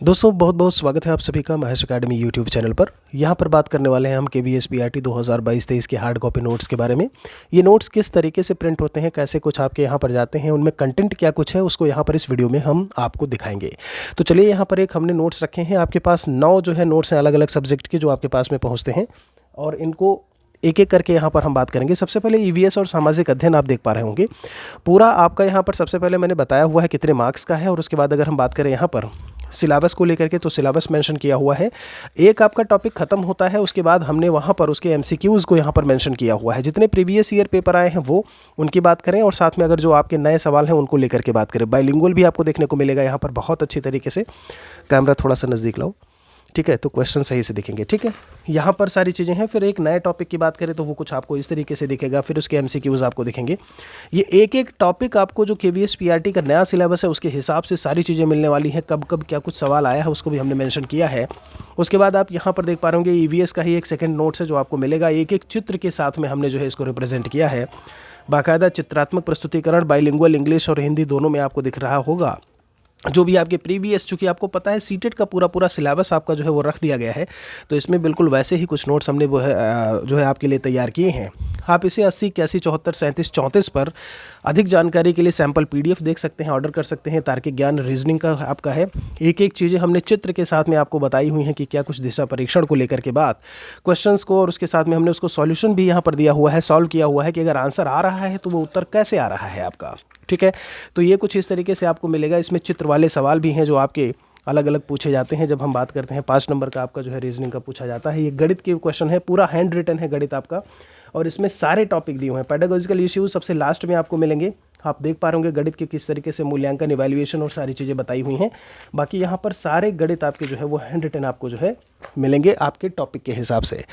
दोस्तों बहुत बहुत स्वागत है आप सभी का महेश अकेडमी यूट्यूब चैनल पर। यहाँ पर बात करने वाले हैं हम KVS PRT 2022-23 के हार्ड कॉपी नोट्स के बारे में। ये नोट्स किस तरीके से प्रिंट होते हैं, कैसे कुछ आपके यहाँ पर जाते हैं, उनमें कंटेंट क्या कुछ है, उसको यहाँ पर इस वीडियो में हम आपको दिखाएंगे। तो चलिए, यहाँ पर एक हमने नोट्स रखे हैं। आपके पास 9 जो है नोट्स हैं अलग अलग सब्जेक्ट के, जो आपके पास में पहुँचते हैं, और इनको एक एक करके यहाँ पर हम बात करेंगे। सबसे पहले EVS और सामाजिक अध्ययन आप देख पा रहे होंगे। पूरा आपका यहाँ पर सबसे पहले मैंने बताया हुआ है कितने मार्क्स का है, और उसके बाद अगर हम बात करें यहाँ पर सिलेबस को लेकर के, तो सिलेबस मेंशन किया हुआ है। एक आपका टॉपिक खत्म होता है, उसके बाद हमने वहाँ पर उसके MCQs को यहाँ पर मेंशन किया हुआ है। जितने प्रीवियस ईयर पेपर आए हैं वो उनकी बात करें, और साथ में अगर जो आपके नए सवाल हैं उनको लेकर के बात करें। बाइलिंगुअल भी आपको देखने को मिलेगा यहाँ पर बहुत अच्छी तरीके से। कैमरा थोड़ा सा नज़दीक लाओ, ठीक है, तो क्वेश्चन सही से दिखेंगे। ठीक है, यहाँ पर सारी चीज़ें हैं। फिर एक नए टॉपिक की बात करें तो वो कुछ आपको इस तरीके से दिखेगा, फिर उसके MCQs आपको दिखेंगे। ये एक एक टॉपिक आपको जो KVS PRT का नया सिलेबस है उसके हिसाब से सारी चीज़ें मिलने वाली हैं। कब कब क्या कुछ सवाल आया है उसको भी हमने मेंशन किया है। उसके बाद आप यहाँ पर देख पा रहे होंगे EVS का ही एक सेकेंड नोट्स है जो आपको मिलेगा। एक एक चित्र के साथ में हमने जो है इसको रिप्रेजेंट किया है। बाकायदा चित्रात्मक प्रस्तुतिकरण बाइलिंगुअल इंग्लिश और हिंदी दोनों में आपको दिख रहा होगा। जो भी आपके प्रीवियस, चूँकि आपको पता है सीटेट का पूरा पूरा सिलेबस आपका जो है वो रख दिया गया है, तो इसमें बिल्कुल वैसे ही कुछ नोट्स हमने वो है जो है आपके लिए तैयार किए हैं। आप इसे 80 81 74 37 34 पर अधिक जानकारी के लिए सैम्पल PDF देख सकते हैं, ऑर्डर कर सकते हैं। तार्किक ज्ञान रीजनिंग का आपका है। एक एक चीज़ें हमने चित्र के साथ में आपको बताई हुई हैं कि क्या कुछ दिशा परीक्षण को लेकर के बात, क्वेश्चंस को, और उसके साथ में हमने उसको सॉल्यूशन भी यहाँ पर दिया हुआ है, सॉल्व किया हुआ है कि अगर आंसर आ रहा है तो वो उत्तर कैसे आ रहा है आपका। ठीक है, तो ये कुछ इस तरीके से आपको मिलेगा। इसमें चित्र वाले सवाल भी हैं जो आपके अलग अलग पूछे जाते हैं। जब हम बात करते हैं 5 नंबर का आपका जो है रीजनिंग का पूछा जाता है। ये गणित के क्वेश्चन है, पूरा हैंड रिटन है गणित आपका, और इसमें सारे टॉपिक दिए हुए हैं। पेडागोजिकल इश्यूज सबसे लास्ट में आपको मिलेंगे। आप देख पा रहे होंगे गणित के किस तरीके से मूल्यांकन, इवैल्यूएशन और सारी चीज़ें बताई हुई हैं। बाकी यहाँ पर सारे गणित आपके जो है वो हैंड रिटन आपको जो है मिलेंगे आपके टॉपिक के हिसाब से।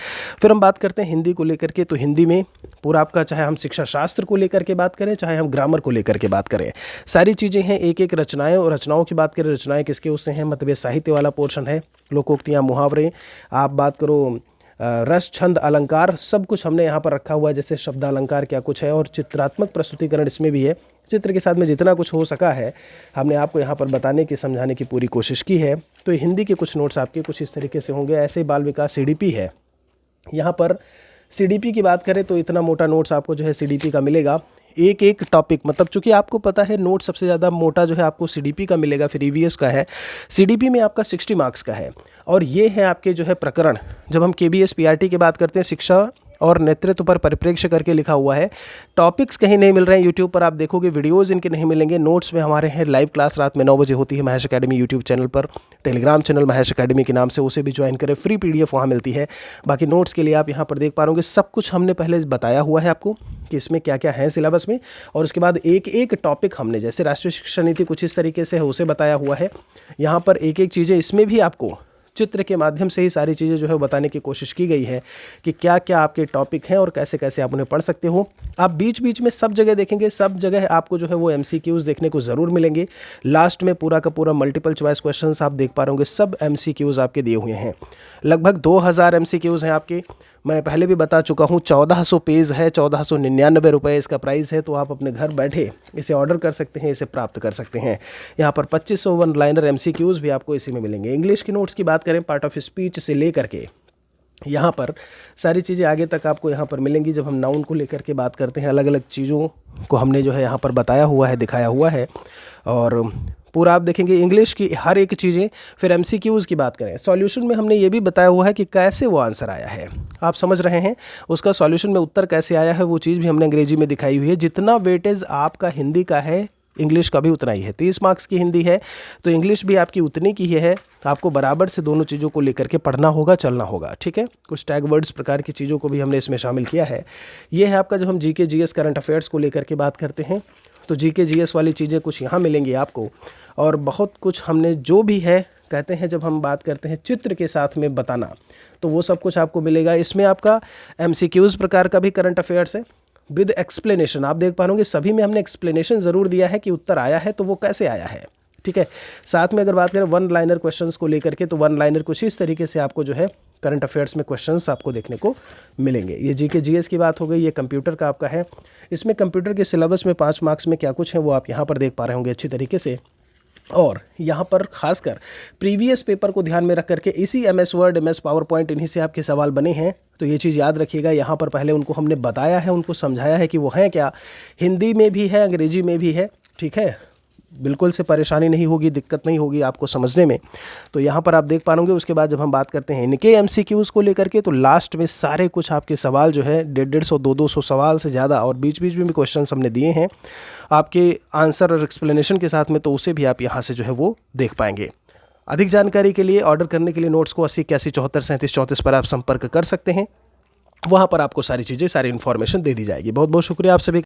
फिर हम बात करते हैं हिंदी को लेकर के, तो हिंदी में पूरा आपका, चाहे हम शिक्षा शास्त्र को लेकर के बात करें, चाहे हम ग्रामर को लेकर के बात करें, सारी चीज़ें हैं। एक एक रचनाएं, और रचनाओं की बात करें, रचनाएं किसके उससे हैं, मतलब ये साहित्य वाला पोर्शन है। लोकोक्तियाँ, मुहावरे, आप बात करो रस, छंद, अलंकार, सब कुछ हमने यहाँ पर रखा हुआ है। जैसे शब्द अलंकार क्या कुछ है, और चित्रात्मक प्रस्तुतिकरण इसमें भी है। चित्र के साथ में जितना कुछ हो सका है हमने आपको यहाँ पर बताने की, समझाने की पूरी कोशिश की है। तो हिंदी के कुछ नोट्स आपके कुछ इस तरीके से होंगे। ऐसे बाल विकास CDP है। यहाँ पर CDP की बात करें तो इतना मोटा नोट्स आपको जो है CDP का मिलेगा। एक एक टॉपिक, मतलब चूंकि आपको पता है नोट सबसे ज़्यादा मोटा जो है आपको CDP का मिलेगा, फिर EVS का है। CDP में आपका 60 मार्क्स का है, और ये है आपके जो है प्रकरण। जब हम KVS PRT की बात करते हैं, शिक्षा और नेतृत्व पर परिप्रेक्ष्य करके लिखा हुआ है। टॉपिक्स कहीं नहीं मिल रहे हैं, यूट्यूब पर आप देखोगे वीडियोस इनके नहीं मिलेंगे। नोट्स में हमारे हैं। लाइव क्लास रात में 9 बजे होती है महेश अकेडमी यूट्यूब चैनल पर। टेलीग्राम चैनल महेश अकेडमी के नाम से, उसे भी ज्वाइन करें, फ्री PDF वहाँ मिलती है। बाकी नोट्स के लिए आप यहाँ पर देख पा रहे होंगे, सब कुछ हमने पहले बताया हुआ है आपको कि इसमें क्या क्या है सिलेबस में, और उसके बाद एक एक टॉपिक हमने, जैसे राष्ट्रीय शिक्षा नीति कुछ इस तरीके से है, उसे बताया हुआ है। यहाँ पर एक एक चीज़ें इसमें भी आपको चित्र के माध्यम से ही सारी चीज़ें जो है बताने की कोशिश की गई है कि क्या क्या आपके टॉपिक हैं और कैसे कैसे आप उन्हें पढ़ सकते हो। आप बीच बीच में सब जगह देखेंगे, सब जगह आपको जो है वो MCQs देखने को ज़रूर मिलेंगे। लास्ट में पूरा का पूरा मल्टीपल चॉइस क्वेश्चंस आप देख पा रहे होंगे, सब MCQs आपके दिए हुए हैं। लगभग 2000 MCQs हैं आपके। मैं पहले भी बता चुका हूँ, 1400 पेज है, 1499 रुपये इसका प्राइस है। तो आप अपने घर बैठे इसे ऑर्डर कर सकते हैं, इसे प्राप्त कर सकते हैं। यहाँ पर 2500 वन लाइनर MCQs भी आपको इसी में मिलेंगे। इंग्लिश की नोट्स की बात करें, पार्ट ऑफ स्पीच से लेकर के यहाँ पर सारी चीज़ें आगे तक आपको यहाँ पर मिलेंगी। जब हम नाउन को लेकर के बात करते हैं, अलग अलग चीज़ों को हमने जो है यहाँ पर बताया हुआ है, दिखाया हुआ है, और पूरा आप देखेंगे इंग्लिश की हर एक चीज़ें। फिर MCQs की बात करें, सॉल्यूशन में हमने ये भी बताया हुआ है कि कैसे वो आंसर आया है, आप समझ रहे हैं, उसका सॉल्यूशन में उत्तर कैसे आया है, वो चीज़ भी हमने अंग्रेजी में दिखाई हुई है। जितना वेटेज आपका हिंदी का है, इंग्लिश का भी उतना ही है। 30 मार्क्स की हिंदी है तो इंग्लिश भी आपकी उतनी की है। आपको बराबर से दोनों चीज़ों को लेकर के पढ़ना होगा, चलना होगा। ठीक है, कुछ टैग वर्ड्स प्रकार की चीज़ों को भी हमने इसमें शामिल किया है। ये है आपका, जब हम GK GS करंट अफेयर्स को लेकर के बात करते हैं, तो GK GS वाली चीज़ें कुछ यहाँ मिलेंगी आपको, और बहुत कुछ हमने जो भी है कहते हैं, जब हम बात करते हैं चित्र के साथ में बताना, तो वो सब कुछ आपको मिलेगा। इसमें आपका MCQs प्रकार का भी करंट अफेयर्स है विद एक्सप्लेनेशन। आप देख पा रहे होंगे सभी में हमने एक्सप्लेनेशन ज़रूर दिया है कि उत्तर आया है तो वो कैसे आया है। ठीक है, साथ में अगर बात करें वन लाइनर क्वेश्चंस को लेकर के, तो वन लाइनर कुछ इस तरीके से आपको जो है करंट अफेयर्स में क्वेश्चंस आपको देखने को मिलेंगे। ये GK GS की बात हो गई। ये कंप्यूटर का आपका है। इसमें कंप्यूटर के सिलेबस में 5 मार्क्स में क्या कुछ है वो आप यहाँ पर देख पा रहे होंगे अच्छी तरीके से। और यहाँ पर खासकर प्रीवियस पेपर को ध्यान में रख करके इसी MS word, MS power point, इन्हीं से आपके सवाल बने हैं। तो ये चीज़ याद रखिएगा, यहाँ पर पहले उनको हमने बताया है, उनको समझाया है कि वो हैं क्या, हिंदी में भी है, अंग्रेजी में भी है, ठीक है। बिल्कुल से परेशानी नहीं होगी, दिक्कत नहीं होगी आपको समझने में। तो यहाँ पर आप देख पाओगे। उसके बाद जब हम बात करते हैं इनके MCQs को लेकर के, तो लास्ट में सारे कुछ आपके सवाल जो है 150-150, 200 सवाल से ज़्यादा, और बीच बीच में भी क्वेश्चंस हमने दिए हैं आपके आंसर और एक्सप्लेनेशन के साथ में, तो उसे भी आप यहाँ से जो है वो देख पाएंगे। अधिक जानकारी के लिए, ऑर्डर करने के लिए नोट्स को 80 81 74 37 34 पर आप संपर्क कर सकते हैं। वहाँ पर आपको सारी चीज़ें, सारी इन्फॉर्मेशन दे दी जाएगी। बहुत बहुत शुक्रिया आप सभी।